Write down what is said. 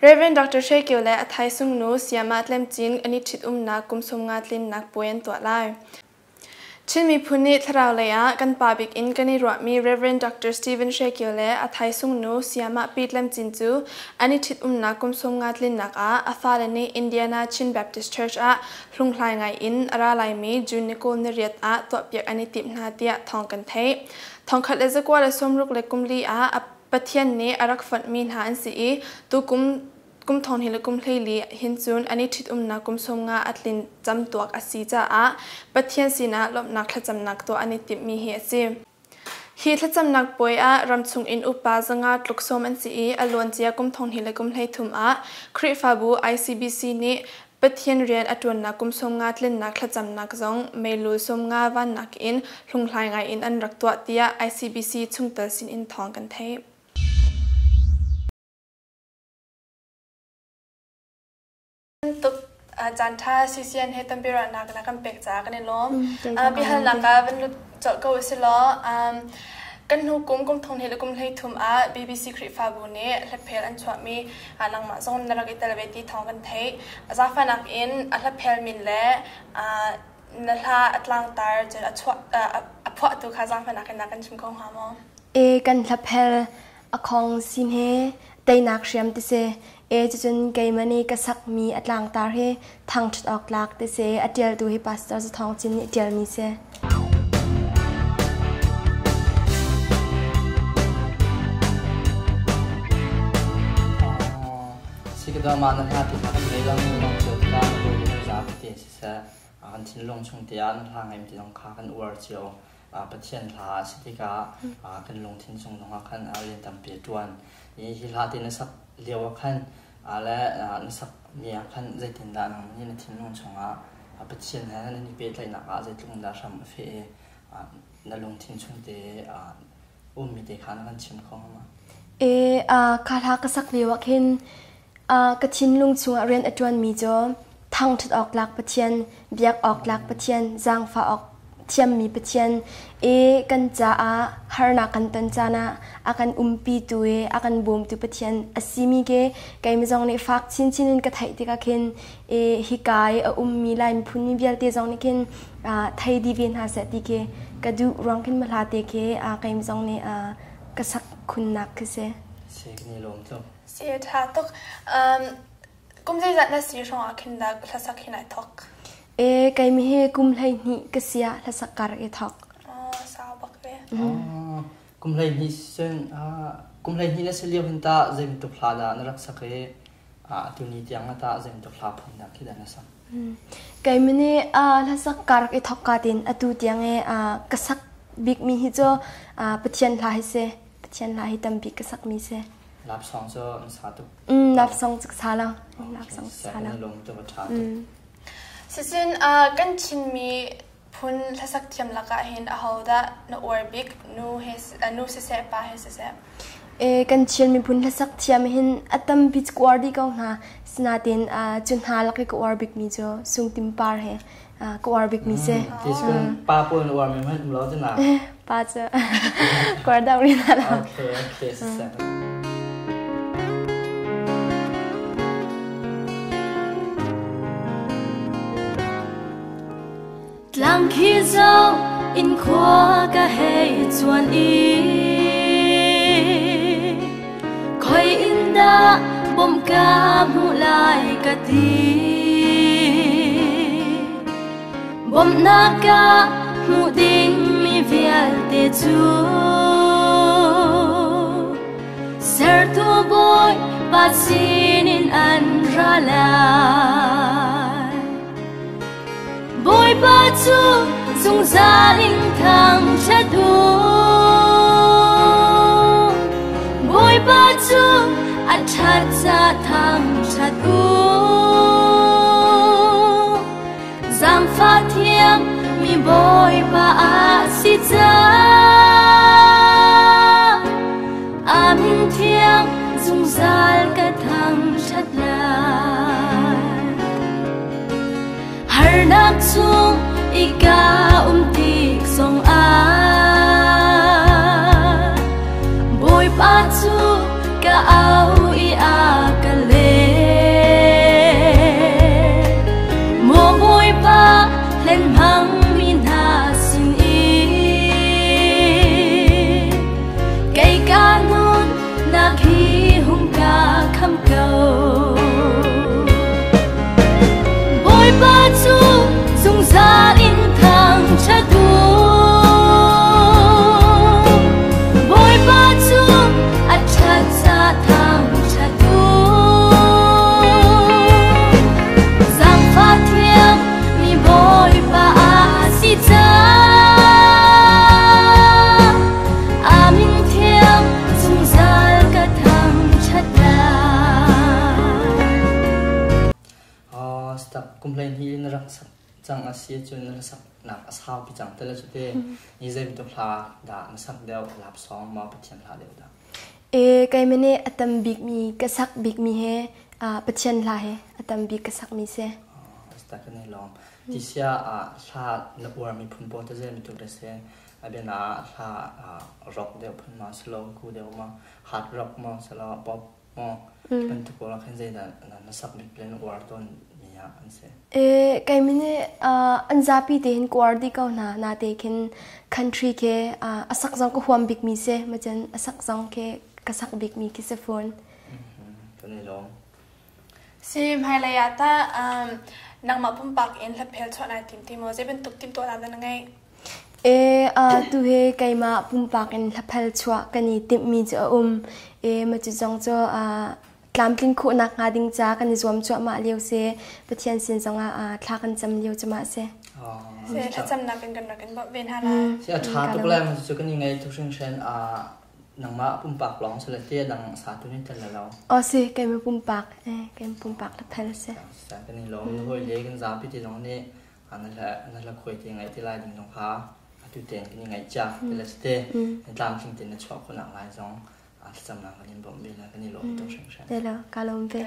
Reverend Dr. EAGL และไทยซุงนูSayamah เล่มจีนอันนี้ชิดนักกุมสมงาตลินนักป่วยตัวไล่ชินมีพุนิทราวเลยกันปาบิกอินกันนี่รัวมี Reverend Dr. EAGL และไทยซุงนูSayamahปีเล่มจีนจูอันนี้ชิดนักกุมสมงาตลินนักอาฟาเลนีอินเดียนาชิน Baptist Church ลุงไลไงอินอาราไลมีจูนิโกนเรียดตัวเปียกอันนี้ติมนาเดียทองกันเททองขัดเลจะกว่าเลสมรุกเลกุมลีปะเทียนนี้อารักฝันมีนหาอันสีตุกุมทองเฮลกุมเฮลีหินจูนอันนี้ทิดนักกุมสมงาอัดลินจำตัวอัสีจ้าปะเทียนสีนะลบนักขจำนักตัวอันนี้ติมีเหตุสิฮีขจำนักป่วยรำชงอินอุปาจงาตลุกสมอันสีอลวนเจียกุมทองเฮลกุมเฮทุมคริฟาบู ICBC นี้ปะเทียนเรียนอดวนนักกุมสมงาตลินนักขจำนักจงเมลูสมงาวันนักอินลุงไลไงอินอันรักตัวเตีย ICBC ชุงเตอร์สินอินทองกันเทตุกอาจารย์ท่า CCN ให้ตั้งBiaruahnakนักการเปกจากกันในล้อมพิหารหลังการเป็นจดก็วิสิล้อกันหูกุมทงเฮลกุมให้ทุ่มBBC คริฟาบูเน่และเพลอันชวมีหลังมาส่งนรกอิตาลีที่ทองกันเทอาจารย์ฟันักอินและเพลมินและนัทอัตลังตาร์จะชวพอตุกอาจารย์ฟันักนักกันชิมของหามกันและเพลของสินเฮได้นักเรียมติเซจะจนไกมันนี่กษักมีอัตลังตาเฮทางชุดออกหลักติเซอเดียลดูให้ปัสตอร์จะทองจินเดียลมีเซสิ่งที่มาในที่ทำในเรื่องน้องเจ้าที่การดูในจากที่เสียกันทิ้งลงช่วงที่อันทางไอ้ที่ต้องขากันอวดเจียวประเทศลาสิที่กากันลงทิ้งช่วงน้องขันเอาเรียนตามเปียจวนนี่ที่ลาที่นักสักเลี้ยวขันและนักสักมีขันใจถึงด้านนี้ในทิ้งลงช่วงประเทศนั้นนี่เป็นอะไรนักใจตรงด้านสามเฟนั่นลงทิ้งช่วงที่มีเด็กขันกันชิมของมาคาถากษักเลี้ยวขันกระชินลุงช่วงเรียนอจวนมีจ่อทางชุดออกหลักประเทียนเบียกออกหลักประเทียนจางฟ้าออกเทียมมีประเทียนกันจ้าฮาร์นักกันตันจานะอากันปีตัวอากันบูมตัวประเทียนสิมีเกไกมีจงในฟักชินก็ไทยที่ก็เข็นฮิกายมีลายมีพุ่นมีเบียร์ที่จงในเข็นไทยดีเวียนหาเสติเกก็ดูร้องขึ้นมาลาเตเกไกมีจงในกษักคุณนักคือเเสียนี่ลงจบเสียท่าตุกกุมใจจัดนั่นสิช่วงขึ้นดักทัศน์ขึ้นไหนทุกไกมีเฮกุมไลนี่ก็เสียทัศการเอทอกสาวบักเวกุมไลนี่ซึ่งกุมไลนี่นั่นเสียหินตาเจมตุพลาดานรักสักเอตัวนี้ที่ยังตาเจมตุพลาพุ่นนักที่ด้านนั้นไกมีเนี่ยทัศการเอทอกการดินตัวที่ยังกษักบิ๊กมีฮิโจปะเทียนลายเสปะเทียนลายตั้มบิ๊กกษักมีเสรับสองโซ่สาธุรับสองศึกษาแล้วรับสองศึกษาแล้วลงตัวชาตุซึ่งกันชินมีพุ่นทัศน์เทียมลักเห็นเอาดะนอร์บิกนูเสปาเฮเสกันชินมีพุ่นทัศน์เทียมเห็นอัตมบิดกวาร์ดีก็ฮะสนาตินจุนหาลักกวาร์บิกมีจ่อซุงติมปาร์เฮกวาร์บิกมีเสที่สุดป้าปุ่นวาร์มีมันเราจะหนาป้าจะกวาร์ดาวรีน่าโอเคเสลังขี้เจ้าอินขวาก็ให้จวนคอยอินดาบ่มกามหูลายกะตีบ่มนากาหูดิ่งมีเวียลเตจูเสิร์ตัวบอยปัดสินินอันราลาBoy batu sung saling thang chadu Boy batu athat sa thang chadu Zam fa thiam mi boy pa si cha Amin thiam sung sal ka thang chat la Harnak chung ika tik song Boy pa chu ka au I a ka le complain hi in rak sak chang a si chun na sak nak asau pi chang tele chute ni zai bi to hla da na sak deu lap song ma pathian hla deu da kai mene atam big mi ka sak big mi he pathian hla he atam big ka sak mi se sta kan ni long ti sia hla na war mi phun po te je mi to de se abena hla rock deu phun ma slow ku deu ma hard rock ma sala pop ma pen to ko la khan zai da na sak mi plan war ton kai mine anzapi te hin kwardi ka na te kin country ke asak jong ko huam big mi se majan asak jong ke kasak big mi ki se phone tani lo sim highlighta nang ma pum pak in la phel chona tim timo je ben tuk tim to la na ngai tu he kai ma pum pak in la phel chwa kani tim mi jo ma chu jong cho Tlem tin khu nak nga ding cha kan zoom chwa ma leu se pathian sin zonga thla kan cham leu chama se se acham na kan ba ven hala se tha to blem chu kan ngai tu sing shen nang ma pum pak long se le te dang sa tu ni tel la se kai ma pum pak la phel se sa kan ni long no hoi le kan za pi ti long ni an la khoi ti ngai ti lai ding long kha tu ten kan ngai cha te le ste tlam sing tin na chwa ko nak lai zong cham na kan bom bi la kan ni lo tu sing shen te la ka lom ve